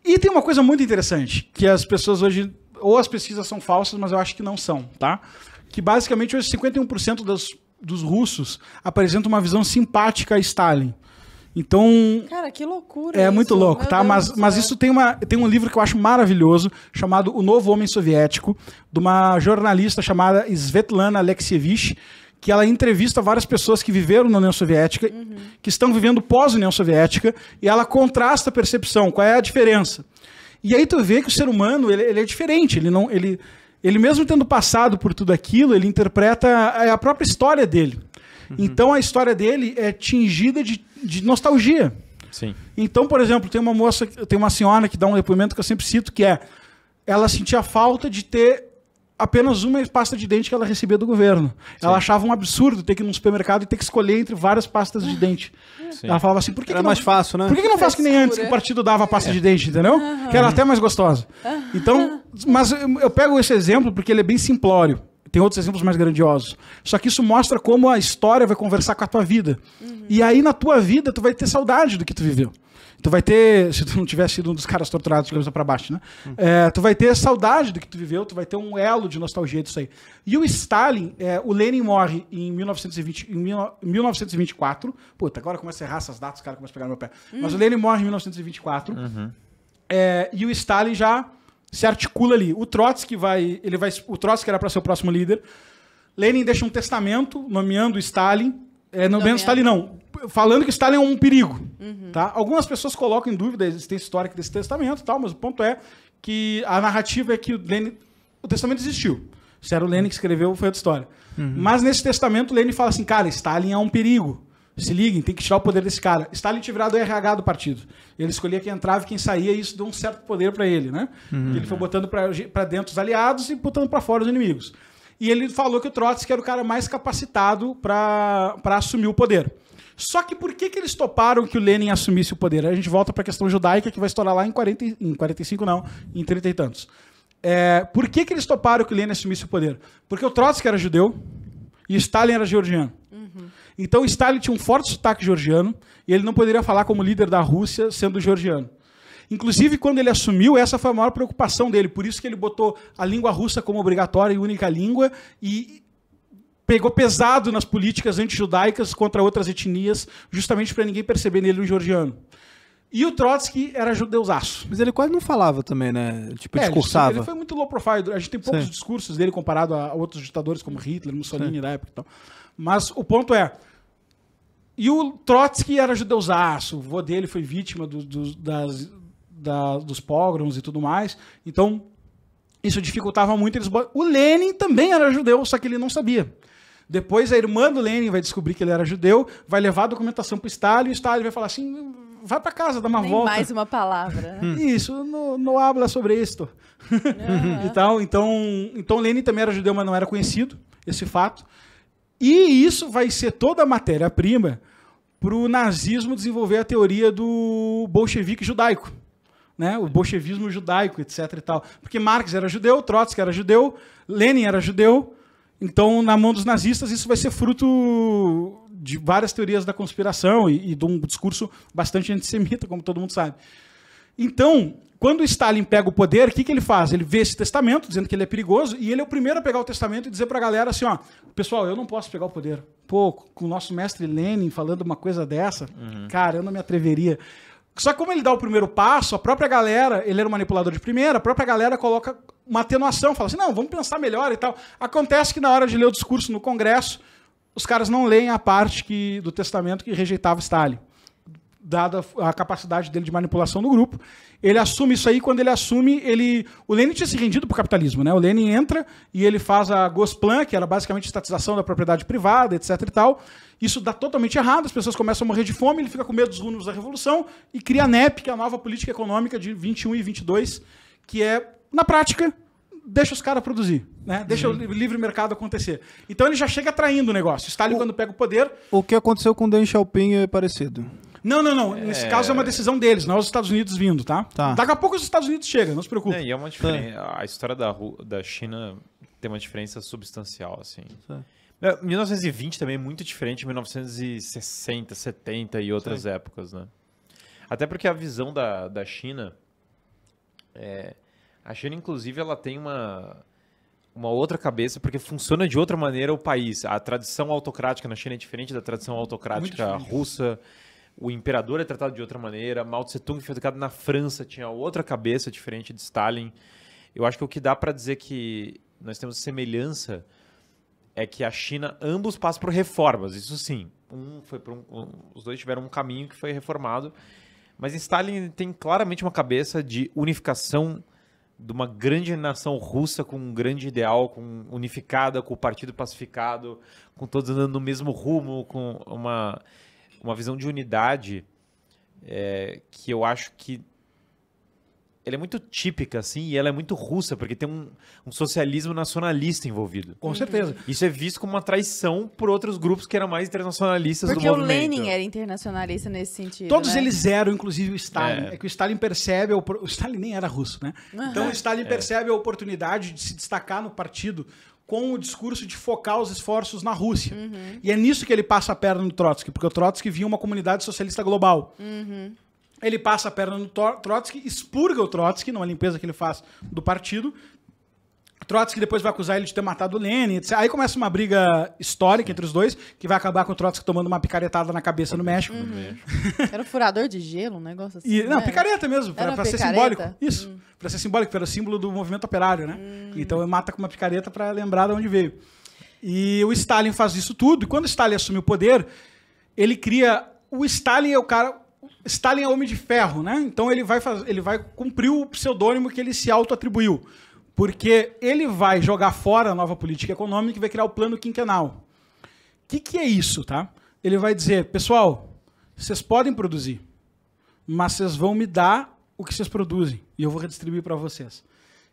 E tem uma coisa muito interessante, que as pessoas hoje, ou as pesquisas são falsas, mas eu acho que não são, tá? Que basicamente hoje 51% dos russos apresentam uma visão simpática a Stalin. Então... Cara, que loucura É isso. muito louco, Meu tá? Deus Mas do isso céu. tem um livro que eu acho maravilhoso, chamado O Novo Homem Soviético, de uma jornalista chamada Svetlana Alexievich, que ela entrevista várias pessoas que viveram na União Soviética, que estão vivendo pós-União Soviética, e ela contrasta a percepção, qual é a diferença. E aí tu vê que o ser humano, ele é diferente, ele mesmo tendo passado por tudo aquilo, ele interpreta a própria história dele. Então a história dele é tingida de nostalgia. Sim. Então, por exemplo, tem uma senhora que dá um depoimento que eu sempre cito, que é, ela sentia falta de ter apenas uma pasta de dente que ela recebia do governo. Sim. Ela achava um absurdo ter que ir num supermercado e ter que escolher entre várias pastas de dente. Sim. Ela falava assim, por que Era que não, mais fácil, né? por que não faz que nem antes, que o partido dava a pasta de dente, entendeu? Que era até mais gostosa. Então, mas eu pego esse exemplo porque ele é bem simplório. Tem outros exemplos mais grandiosos. Só que isso mostra como a história vai conversar com a tua vida. E aí, na tua vida, tu vai ter saudade do que tu viveu. Tu vai ter, se tu não tivesse sido um dos caras torturados de cabeça para baixo, né? Tu vai ter saudade do que tu viveu, tu vai ter um elo de nostalgia disso aí. E o Stalin, o Lenin morre em 1924. Puta, agora começa a errar essas datas, os caras começam a pegar no meu pé. Mas o Lenin morre em 1924. E o Stalin já se articula ali. O Trotsky o Trotsky era para ser o próximo líder. Lenin deixa um testamento nomeando Stalin. Nomeando Stalin, não. Falando que Stalin é um perigo. Tá? Algumas pessoas colocam em dúvida a existência histórica desse testamento e tal, mas o ponto é que a narrativa é que o testamento existiu. Se era o Lenin que escreveu, foi outra história. Mas nesse testamento, o Lenin fala assim, cara, Stalin é um perigo. Se liguem, tem que tirar o poder desse cara. Stalin tinha virado o RH do partido. Ele escolhia quem entrava e quem saía, e isso deu um certo poder para ele, né? Ele foi botando para dentro os aliados e botando para fora os inimigos. E ele falou que o Trotsky era o cara mais capacitado para assumir o poder. Só que por que eles toparam que o Lenin assumisse o poder? Aí a gente volta para a questão judaica, que vai estourar lá em 45 não, em 30 e tantos. Por que eles toparam que o Lenin assumisse o poder? Porque o Trotsky era judeu e Stalin era georgiano. Então Stalin tinha um forte sotaque georgiano e ele não poderia falar como líder da Rússia sendo georgiano. Inclusive, quando ele assumiu, essa foi a maior preocupação dele. Por isso que ele botou a língua russa como obrigatória e única língua e pegou pesado nas políticas antijudaicas contra outras etnias, justamente para ninguém perceber nele um georgiano. E o Trotsky era judeusaço. Mas ele quase não falava também, né? Tipo, discursava. Ele foi muito low profile. A gente tem poucos discursos dele comparado a outros ditadores como Hitler, Mussolini da época e tal. Mas o ponto é... E o Trotsky era judeusaço. O vô dele foi vítima dos pogroms e tudo mais. Então, isso dificultava muito. O Lenin também era judeu, só que ele não sabia. Depois, a irmã do Lenin vai descobrir que ele era judeu, vai levar a documentação para o Stalin, e o Stalin vai falar assim, vai para casa, dá uma Nem volta. mais uma palavra. Isso, não habla sobre isto. E tal. Então, Lenin também era judeu, mas não era conhecido, esse fato. E isso vai ser toda a matéria-prima para o nazismo desenvolver a teoria do bolchevique judaico. Né? O bolchevismo judaico, etc. E tal. Porque Marx era judeu, Trotsky era judeu, Lenin era judeu. Então, na mão dos nazistas, isso vai ser fruto de várias teorias da conspiração e de um discurso bastante antissemita, como todo mundo sabe. Então, quando o Stalin pega o poder, o que ele faz? Ele vê esse testamento, dizendo que ele é perigoso, e ele é o primeiro a pegar o testamento e dizer para a galera assim, ó, pessoal, eu não posso pegar o poder. Pô, com o nosso mestre Lenin falando uma coisa dessa, cara, eu não me atreveria. Só que como ele dá o primeiro passo, a própria galera, ele era um manipulador de primeira, a própria galera coloca uma atenuação, fala assim, não, vamos pensar melhor e tal. Acontece que na hora de ler o discurso no Congresso, os caras não leem a parte do testamento que rejeitava Stalin, dada a capacidade dele de manipulação do grupo. Ele assume isso aí, quando ele assume, o Lenin tinha se rendido para o capitalismo, né? O Lenin entra e ele faz a Gosplan, que era basicamente a estatização da propriedade privada, etc. e tal. Isso dá totalmente errado, as pessoas começam a morrer de fome, ele fica com medo dos rumos da Revolução e cria a NEP, que é a nova política econômica de 21 e 22, que é, na prática, deixa os caras produzir, né? Deixa o livre mercado acontecer. Então ele já chega atraindo o negócio. Stalin, quando pega o poder... O que aconteceu com Deng Xiaoping é parecido. Não. Nesse caso é uma decisão deles, não é os Estados Unidos vindo, tá? Tá. Daqui a pouco os Estados Unidos chegam, não se preocupe. E é uma diferença. A história da China tem uma diferença substancial, assim. 1920 também é muito diferente de 1960, 70 e outras épocas, né? Até porque a visão da China A China, inclusive, ela tem uma outra cabeça, porque funciona de outra maneira o país. A tradição autocrática na China é diferente da tradição autocrática russa. O imperador é tratado de outra maneira. Mao Tse-tung foi educado na França, tinha outra cabeça diferente de Stalin. Eu acho que o que dá para dizer que nós temos semelhança é que a China, ambos passam por reformas, isso sim. Os dois tiveram um caminho que foi reformado, mas Stalin tem claramente uma cabeça de unificação de uma grande nação russa com um grande ideal, unificada, com o partido pacificado, com todos andando no mesmo rumo, com uma visão de unidade que eu acho que ela é muito típica, assim, e ela é muito russa, porque tem um socialismo nacionalista envolvido. Com certeza. Isso é visto como uma traição por outros grupos que eram mais internacionalistas porque do movimento. Porque o Lenin era internacionalista nesse sentido, Todos né? eles eram, inclusive o Stalin. É que o Stalin percebe... O Stalin nem era russo, né? Então o Stalin percebe a oportunidade de se destacar no partido com o discurso de focar os esforços na Rússia. E é nisso que ele passa a perna no Trotsky, porque o Trotsky via uma comunidade socialista global. Ele passa a perna no Trotsky, expurga o Trotsky, numa limpeza que ele faz do partido. Trotsky depois vai acusar ele de ter matado o Lenin, etc. Aí começa uma briga histórica entre os dois, que vai acabar com o Trotsky tomando uma picaretada na cabeça no México. Era um furador de gelo, um negócio assim. Não, picareta mesmo, pra ser simbólico. Isso, pra ser simbólico, era o símbolo do movimento operário, né? Então ele mata com uma picareta pra lembrar de onde veio. E o Stalin faz isso tudo, e quando o Stalin assume o poder, ele cria... O Stalin é o cara... Stalin é homem de ferro, né? Então ele vai cumprir o pseudônimo que ele se auto-atribuiu. Porque ele vai jogar fora a nova política econômica e vai criar o plano quinquenal. O que é isso, tá? Ele vai dizer, pessoal, vocês podem produzir, mas vocês vão me dar o que vocês produzem e eu vou redistribuir para vocês.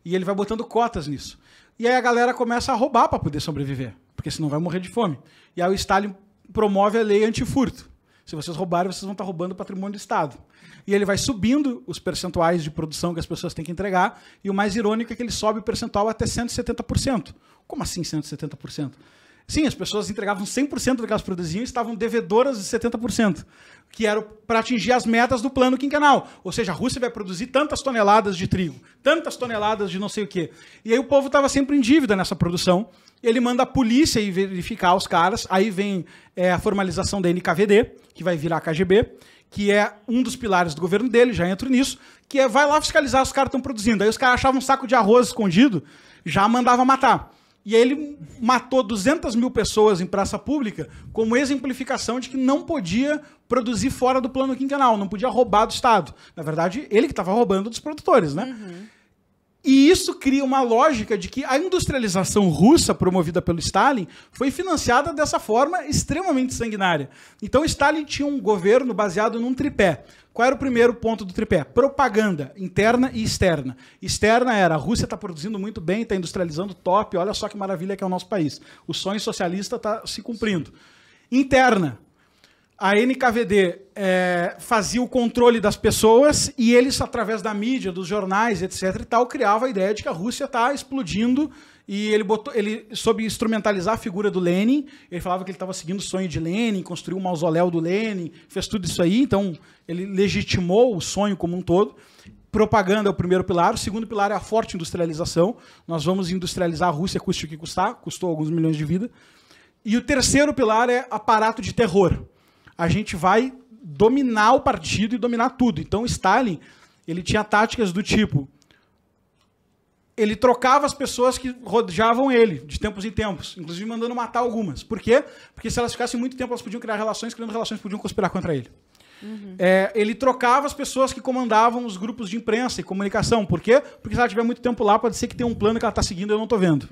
E ele vai botando cotas nisso. E aí a galera começa a roubar para poder sobreviver, porque senão vai morrer de fome. E aí o Stalin promove a lei antifurto. Se vocês roubarem, vocês vão estar roubando o patrimônio do Estado. E ele vai subindo os percentuais de produção que as pessoas têm que entregar, e o mais irônico é que ele sobe o percentual até 170%. Como assim 170%? Sim, as pessoas entregavam 100% do que elas produziam e estavam devedoras de 70%, que era para atingir as metas do plano quinquenal. Ou seja, a Rússia vai produzir tantas toneladas de trigo, tantas toneladas de não sei o quê. E aí o povo estava sempre em dívida nessa produção. Ele manda a polícia ir verificar os caras. Aí vem a formalização da NKVD, que vai virar a KGB, que é um dos pilares do governo dele, já entro nisso, que vai lá fiscalizar se os caras estão produzindo. Aí os caras achavam um saco de arroz escondido, já mandava matar. E aí ele matou 200 mil pessoas em praça pública como exemplificação de que não podia produzir fora do plano quinquenal, não podia roubar do Estado. Na verdade, ele que estava roubando dos produtores, né? E isso cria uma lógica de que a industrialização russa promovida pelo Stalin foi financiada dessa forma extremamente sanguinária. Então Stalin tinha um governo baseado num tripé. Qual era o primeiro ponto do tripé? Propaganda interna e externa. Externa era, a Rússia está produzindo muito bem, está industrializando top, olha só que maravilha que é o nosso país. O sonho socialista está se cumprindo. Interna. A NKVD fazia o controle das pessoas e eles, através da mídia, dos jornais, etc. e tal, criava a ideia de que a Rússia está explodindo e ele soube instrumentalizar a figura do Lenin. Ele falava que ele estava seguindo o sonho de Lenin, construiu um mausoléu do Lenin, fez tudo isso aí. Então, ele legitimou o sonho como um todo. Propaganda é o primeiro pilar. O segundo pilar é a forte industrialização. Nós vamos industrializar a Rússia, custe o que custar. Custou alguns milhões de vidas. E o terceiro pilar é aparato de terror. A gente vai dominar o partido e dominar tudo. Então, Stalin, ele tinha táticas do tipo... Ele trocava as pessoas que rodeavam ele, de tempos em tempos, inclusive mandando matar algumas. Por quê? Porque se elas ficassem muito tempo, elas podiam criar relações, criando relações, podiam conspirar contra ele. Ele trocava as pessoas que comandavam os grupos de imprensa e comunicação. Por quê? Porque se ela tiver muito tempo lá, pode ser que tenha um plano que ela está seguindo e eu não estou vendo.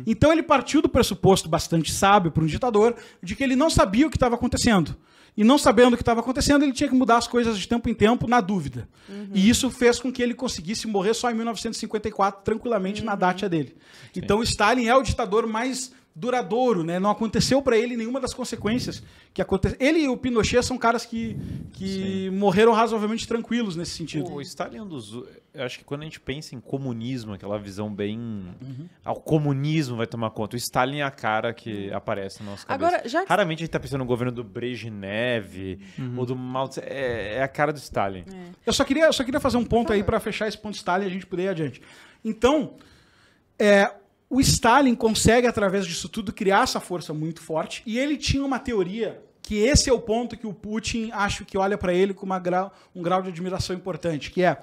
Então ele partiu do pressuposto bastante sábio para um ditador, de que ele não sabia o que estava acontecendo. E não sabendo o que estava acontecendo, ele tinha que mudar as coisas de tempo em tempo, na dúvida. E isso fez com que ele conseguisse morrer só em 1954, tranquilamente, na dátia dele. Sim. Então, Stalin é o ditador mais duradouro, né? Não aconteceu para ele nenhuma das consequências que aconteceu. Ele e o Pinochet são caras que morreram razoavelmente tranquilos nesse sentido. O Stalin eu acho que quando a gente pensa em comunismo, aquela visão bem... o comunismo vai tomar conta. O Stalin é a cara que aparece na nossa cabeça. Agora, já que... Raramente a gente tá pensando no governo do Brezhnev ou do Mao Tse. É a cara do Stalin. Eu só queria fazer um ponto aí para fechar esse ponto Stalin e a gente poder ir adiante. Então, o Stalin consegue, através disso tudo, criar essa força muito forte, e ele tinha uma teoria que esse é o ponto que o Putin acho que olha para ele com um grau de admiração importante, que é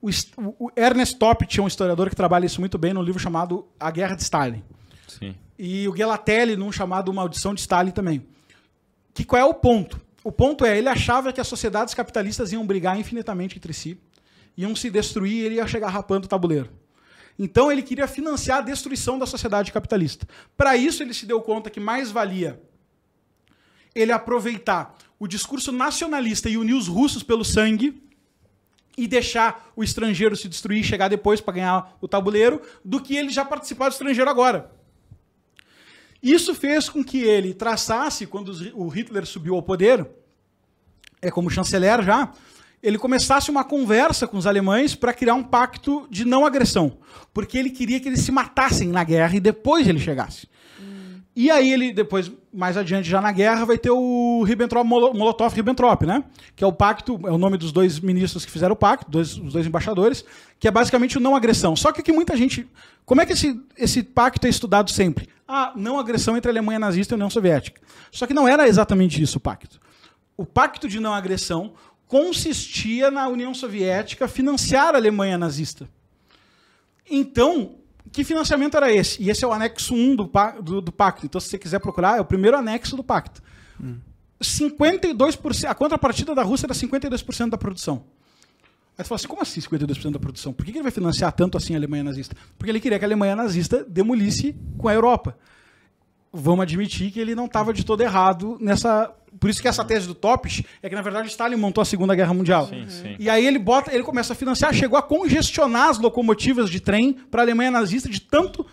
o Ernest Toppich é um historiador que trabalha isso muito bem num livro chamado A Guerra de Stalin. Sim. E o Gelatelli num chamado Maldição de Stalin também. Qual é o ponto? O ponto é, ele achava que as sociedades capitalistas iam brigar infinitamente entre si, iam se destruir e ele ia chegar rapando o tabuleiro. Então ele queria financiar a destruição da sociedade capitalista. Para isso ele se deu conta que mais valia ele aproveitar o discurso nacionalista e unir os russos pelo sangue e deixar o estrangeiro se destruir e chegar depois para ganhar o tabuleiro, do que ele já participar do estrangeiro agora. Isso fez com que ele traçasse, quando o Hitler subiu ao poder, como chanceler já, ele começasse uma conversa com os alemães para criar um pacto de não agressão, porque ele queria que eles se matassem na guerra e depois ele chegasse. E aí ele, depois, mais adiante, já na guerra, vai ter o Molotov-Ribbentrop, né? Que é o pacto, é o nome dos dois ministros que fizeram o pacto, os dois embaixadores, que é basicamente o não agressão. Só que muita gente... Como é que esse pacto é estudado sempre? Não agressão entre a Alemanha nazista e a União Soviética. Só que não era exatamente isso o pacto. O pacto de não agressão consistia na União Soviética financiar a Alemanha nazista. Então... Que financiamento era esse? E esse é o anexo 1 do pacto. Então, se você quiser procurar, é o primeiro anexo do pacto. 52%, a contrapartida da Rússia era 52% da produção. Aí você fala assim, como assim 52% da produção? Por que ele vai financiar tanto assim a Alemanha nazista? Porque ele queria que a Alemanha nazista demolisse com a Europa. Vamos admitir que ele não estava de todo errado nessa... Por isso que essa tese do Toppich é que, na verdade, Stalin montou a Segunda Guerra Mundial. Sim. E aí ele começa a financiar, chegou a congestionar as locomotivas de trem para a Alemanha nazista de tanto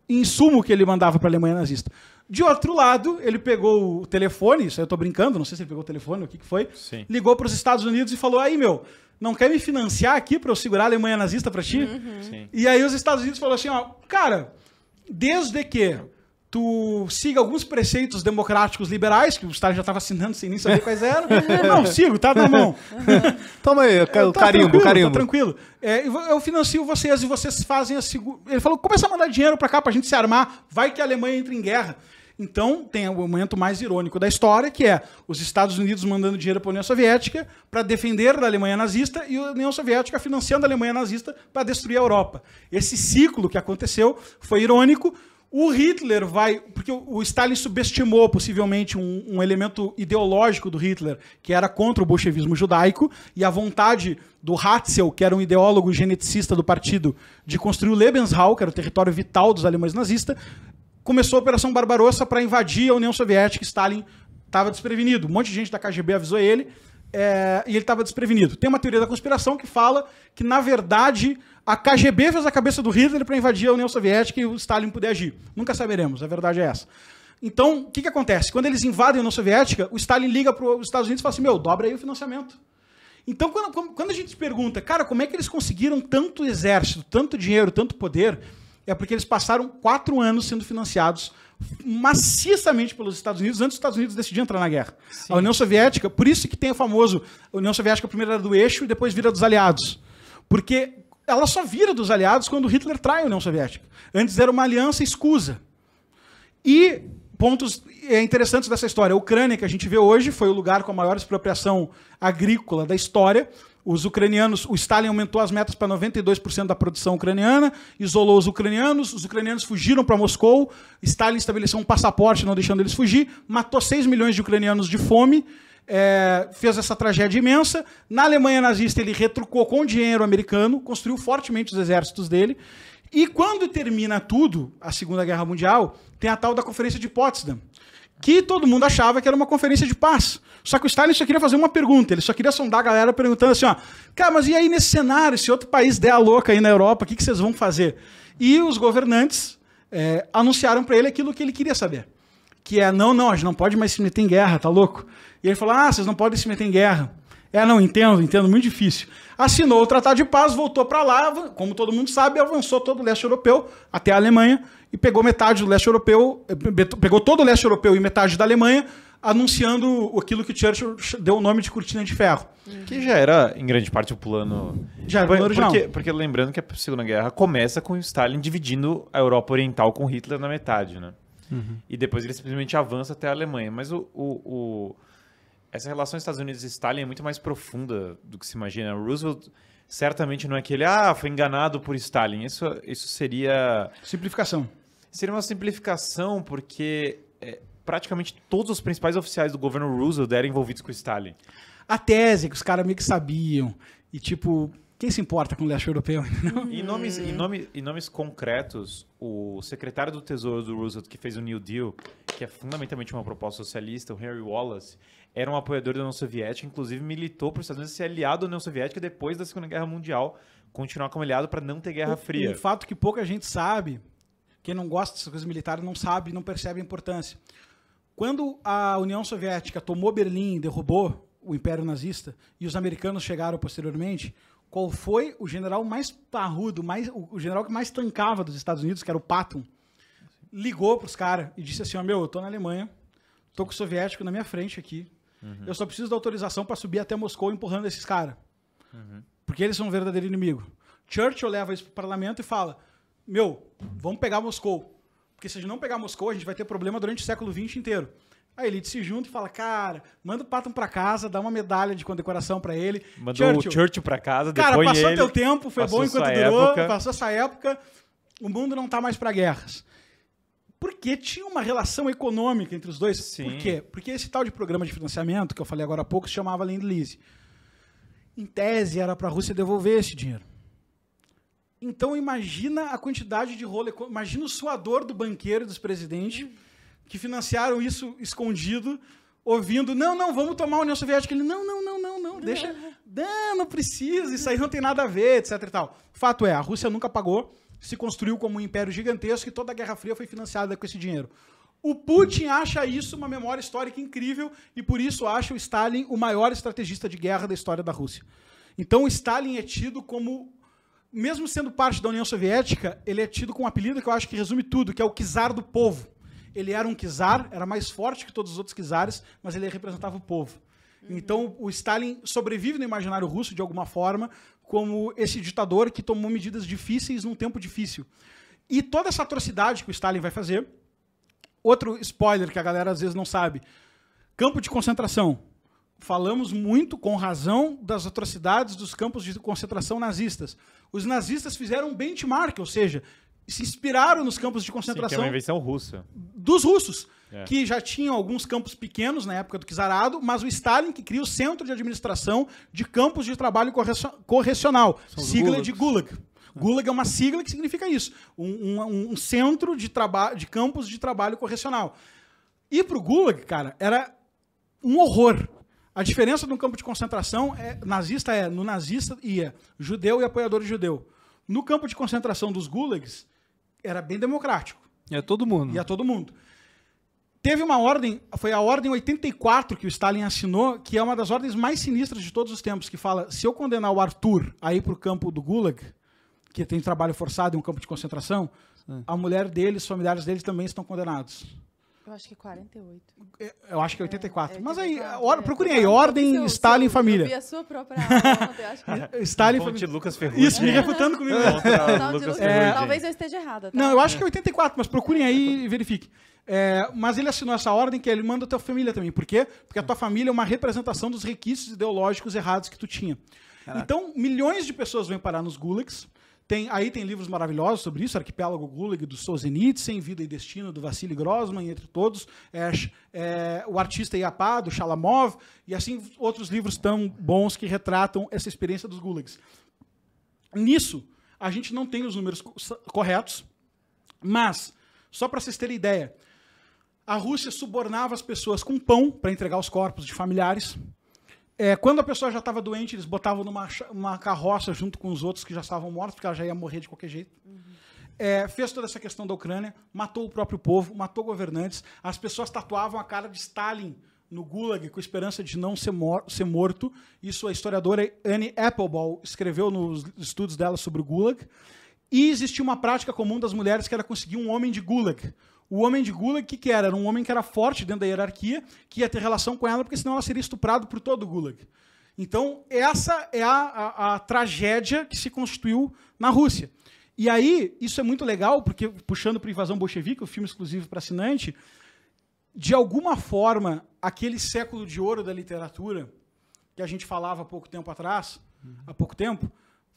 insumo que ele mandava para a Alemanha nazista. De outro lado, ele pegou o telefone, isso aí eu estou brincando, não sei se ele pegou o telefone, o que foi, ligou para os Estados Unidos e falou, aí, não quer me financiar aqui para eu segurar a Alemanha nazista para ti? E aí os Estados Unidos falaram assim, cara, desde que tu siga alguns preceitos democráticos liberais, que o Stalin já estava assinando sem nem saber quais eram. Não, sigo, tá na mão. Toma aí, o carimbo. Tá tranquilo. Eu financio vocês e vocês fazem a segunda... Ele falou, começa a mandar dinheiro para cá pra gente se armar, vai que a Alemanha entra em guerra. Então, tem o momento mais irônico da história, que é os Estados Unidos mandando dinheiro para a União Soviética para defender da Alemanha nazista e a União Soviética financiando a Alemanha nazista para destruir a Europa. Esse ciclo que aconteceu foi irônico. O Hitler porque o Stalin subestimou possivelmente um elemento ideológico do Hitler, que era contra o bolchevismo judaico, e a vontade do Ratzel, que era um ideólogo geneticista do partido, de construir o Lebensraum, que era o território vital dos alemães nazistas, começou a Operação Barbarossa para invadir a União Soviética. Stalin estava desprevenido. Um monte de gente da KGB avisou ele, e ele estava desprevenido. Tem uma teoria da conspiração que fala que, na verdade, a KGB fez a cabeça do Hitler para invadir a União Soviética e o Stalin poder agir. Nunca saberemos, a verdade é essa. Então, o que acontece? Quando eles invadem a União Soviética, o Stalin liga para os Estados Unidos e fala assim, dobra aí o financiamento. Então, quando a gente se pergunta, cara, como é que eles conseguiram tanto exército, tanto dinheiro, tanto poder, é porque eles passaram 4 anos sendo financiados maciçamente pelos Estados Unidos, antes dos Estados Unidos decidirem entrar na guerra. Sim. A União Soviética, por isso que tem o famoso, a União Soviética primeiro era do eixo e depois vira dos aliados. Porque ela só vira dos aliados quando Hitler trai a União Soviética. Antes era uma aliança escusa. E pontos interessantes dessa história. A Ucrânia, que a gente vê hoje, foi o lugar com a maior expropriação agrícola da história. Os ucranianos, o Stalin aumentou as metas para 92% da produção ucraniana, isolou os ucranianos fugiram para Moscou, Stalin estabeleceu um passaporte não deixando eles fugir, matou 6 milhões de ucranianos de fome, fez essa tragédia imensa. Na Alemanha nazista ele retrucou com dinheiro americano, construiu fortemente os exércitos dele, e quando termina tudo, a Segunda Guerra Mundial, tem a tal da Conferência de Potsdam, que todo mundo achava que era uma conferência de paz. Só que o Stalin só queria fazer uma pergunta, ele só queria sondar a galera perguntando assim, cara, mas e aí nesse cenário, se outro país der a louca aí na Europa, o que vocês vão fazer? E os governantes anunciaram para ele aquilo que ele queria saber, que não, a gente não pode mais se meter em guerra, tá louco? E ele falou, vocês não podem se meter em guerra. Não, entendo, muito difícil. Assinou o Tratado de Paz, voltou para lá, como todo mundo sabe, avançou todo o leste europeu até a Alemanha e pegou metade do leste europeu, pegou todo o leste europeu e metade da Alemanha, anunciando aquilo que Churchill deu o nome de cortina de ferro. Que já era, em grande parte, o plano... Já era o plano original. Porque lembrando que a Segunda Guerra começa com o Stalin dividindo a Europa Oriental com Hitler na metade, né? E depois ele simplesmente avança até a Alemanha. Mas essa relação Estados Unidos e Stalin é muito mais profunda do que se imagina. O Roosevelt certamente não é que ele foi enganado por Stalin. Isso seria... Simplificação. Seria uma simplificação porque praticamente todos os principais oficiais do governo Roosevelt eram envolvidos com o Stalin. A tese que os caras meio que sabiam. E tipo, quem se importa com o leste europeu? Em nomes concretos, o secretário do Tesouro do Roosevelt, que fez o New Deal, que é fundamentalmente uma proposta socialista, o Henry Wallace, era um apoiador da União Soviética, inclusive militou para os Estados Unidos ser aliado da União Soviética depois da Segunda Guerra Mundial, continuar como aliado para não ter Guerra Fria. Um fato que pouca gente sabe, quem não gosta dessas coisas militares não sabe, não percebe a importância. Quando a União Soviética tomou Berlim e derrubou o Império Nazista, e os americanos chegaram posteriormente, qual foi o general mais parrudo, o general que mais tancava dos Estados Unidos, que era o Patton, ligou para os caras e disse assim, eu tô na Alemanha, tô com o soviético na minha frente aqui, eu só preciso da autorização para subir até Moscou empurrando esses caras, porque eles são um verdadeiro inimigo. Churchill leva isso para o parlamento e fala, vamos pegar Moscou, porque se a gente não pegar Moscou, a gente vai ter problema durante o século XX inteiro. A elite se junta e fala, cara, manda o Patton pra casa, dá uma medalha de condecoração pra ele. Mandou o Churchill pra casa, cara, depõe passou ele, teu tempo, foi bom enquanto durou, passou essa época, o mundo não tá mais pra guerras. Porque tinha uma relação econômica entre os dois. Sim. Por quê? Porque esse tal de programa de financiamento, que eu falei agora há pouco, se chamava Lend-Lease. Em tese, era pra Rússia devolver esse dinheiro. Então, imagina a quantidade de rolo, imagina o suador do banqueiro e dos presidentes que financiaram isso escondido, ouvindo, não, vamos tomar a União Soviética. Ele, não, deixa, não precisa, isso aí não tem nada a ver, etc e tal. Fato é, a Rússia nunca pagou, se construiu como um império gigantesco e toda a Guerra Fria foi financiada com esse dinheiro. O Putin acha isso uma memória histórica incrível e por isso acha o Stalin o maior estrategista de guerra da história da Rússia. Então o Stalin é tido como, mesmo sendo parte da União Soviética, ele é tido com um apelido que eu acho que resume tudo, que é o czar do povo. Ele era um czar, era mais forte que todos os outros czares, mas ele representava o povo. Então, o Stalin sobrevive no imaginário russo, de alguma forma, como esse ditador que tomou medidas difíceis num tempo difícil. E toda essa atrocidade que o Stalin vai fazer, outro spoiler que a galera às vezes não sabe, campo de concentração. Falamos muito, com razão, das atrocidades dos campos de concentração nazistas. Os nazistas fizeram um benchmark, ou seja, se inspiraram nos campos de concentração. Sim, que é uma invenção russa. Dos russos, que já tinham alguns campos pequenos na época do czarado, mas o Stalin que cria o Centro de Administração de Campos de Trabalho Correcional, sigla de Gulag. Gulag é uma sigla que significa isso, um centro de campos de trabalho correcional. Ir para o Gulag, cara, era um horror. A diferença de um campo de concentração nazista no nazista ia judeu e apoiador de judeu. No campo de concentração dos gulags, era bem democrático. Ia todo mundo. Ia todo mundo. Teve uma ordem, foi a ordem 84 que o Stalin assinou, que é uma das ordens mais sinistras de todos os tempos, que fala, se eu condenar o Arthur a ir para o campo do Gulag, que tem trabalho forçado em um campo de concentração, a mulher dele, os familiares dele também estão condenados. Eu acho que é 48. Eu acho que é 84. Mas aí, procurem procurem aí, ordem Stalin Família. Eu vi a sua própria aula ontem, acho que... Stalin Fonte Lucas Ferrugem. Isso, me refutando comigo. Talvez eu esteja errada. Tá? Não, eu acho que é 84, mas procurem aí e verifiquem. Mas ele assinou essa ordem que ele manda a tua família também. Por quê? Porque a tua família é uma representação dos requisitos ideológicos errados que tu tinha. Caraca. Então, milhões de pessoas vêm parar nos gulags. Aí tem livros maravilhosos sobre isso, Arquipélago Gulag, do Solzhenitsyn, Vida e Destino, do Vassili Grossman, entre todos, O Artista Iapá, do Shalamov, e assim outros livros tão bons que retratam essa experiência dos gulags. Nisso, a gente não tem os números corretos, mas, só para vocês terem ideia, a Rússia subornava as pessoas com pão para entregar os corpos de familiares. Quando a pessoa já estava doente, eles botavam numa carroça junto com os outros que já estavam mortos, porque ela já ia morrer de qualquer jeito. Fez toda essa questão da Ucrânia, matou o próprio povo, matou governantes. As pessoas tatuavam a cara de Stalin no Gulag com a esperança de não ser morto. Isso a historiadora Annie Applebaum escreveu nos estudos dela sobre o Gulag. E existia uma prática comum das mulheres que era conseguir um homem de Gulag. O homem de Gulag, o que era? Era um homem que era forte dentro da hierarquia, que ia ter relação com ela, porque senão ela seria estuprada por todo o Gulag. Então, essa é a tragédia que se constituiu na Rússia. E aí, isso é muito legal, porque, puxando para a Invasão Bolchevique, o filme exclusivo para assinante, de alguma forma, aquele século de ouro da literatura, que a gente falava há pouco tempo atrás,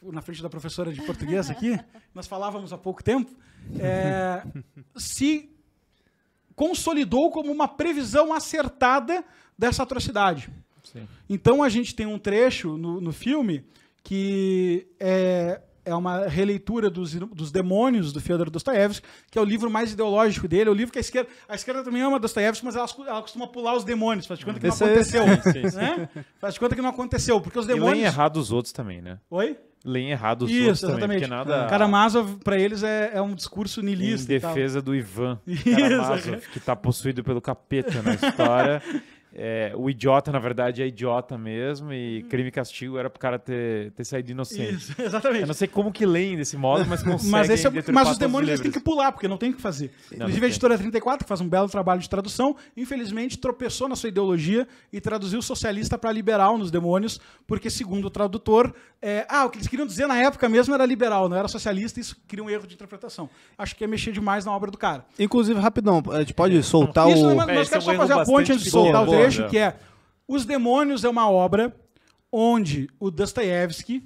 na frente da professora de português aqui, nós falávamos há pouco tempo, se consolidou como uma previsão acertada dessa atrocidade. Sim. Então a gente tem um trecho no filme que é uma releitura dos Demônios, do Fyodor Dostoiévski, que é o livro mais ideológico dele, é o livro que a esquerda também ama Dostoiévski, mas ela costuma pular os demônios, faz de conta que não aconteceu. Né? Faz de conta que não aconteceu, porque os demônios... E leem errado os outros também, né? Oi? Leem errado os Isso, outros exatamente. também, porque nada... Karamazov, para eles, é um discurso niilista. Em defesa do Ivan Karamazov, que está possuído pelo capeta na história. O idiota, na verdade, é idiota mesmo, e crime e castigo era pro cara ter saído inocente. Isso, exatamente. Eu não sei como que leem desse modo, mas conseguem mas os demônios eles têm que pular, porque não tem o que fazer. Inclusive a editora 34, que faz um belo trabalho de tradução, infelizmente tropeçou na sua ideologia e traduziu socialista para liberal nos demônios, porque, segundo o tradutor, o que eles queriam dizer na época mesmo era liberal, não era socialista, e isso cria um erro de interpretação. Acho que é mexer demais na obra do cara. Inclusive, rapidão, a gente pode soltar isso, o... Nós quero só fazer a ponte antes de soltar o trecho, que é Os Demônios é uma obra onde o Dostoiévski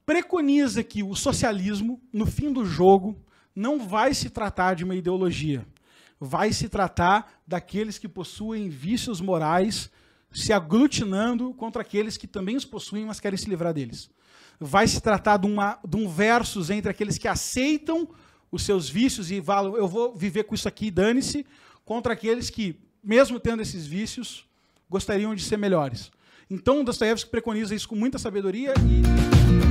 preconiza que o socialismo, no fim do jogo, não vai se tratar de uma ideologia. Vai se tratar daqueles que possuem vícios morais se aglutinando contra aqueles que também os possuem, mas querem se livrar deles. Vai se tratar de um versus entre aqueles que aceitam os seus vícios e falam, eu vou viver com isso aqui, dane-se, contra aqueles que, mesmo tendo esses vícios, gostariam de ser melhores. Então, Dostoiévski preconiza isso com muita sabedoria e...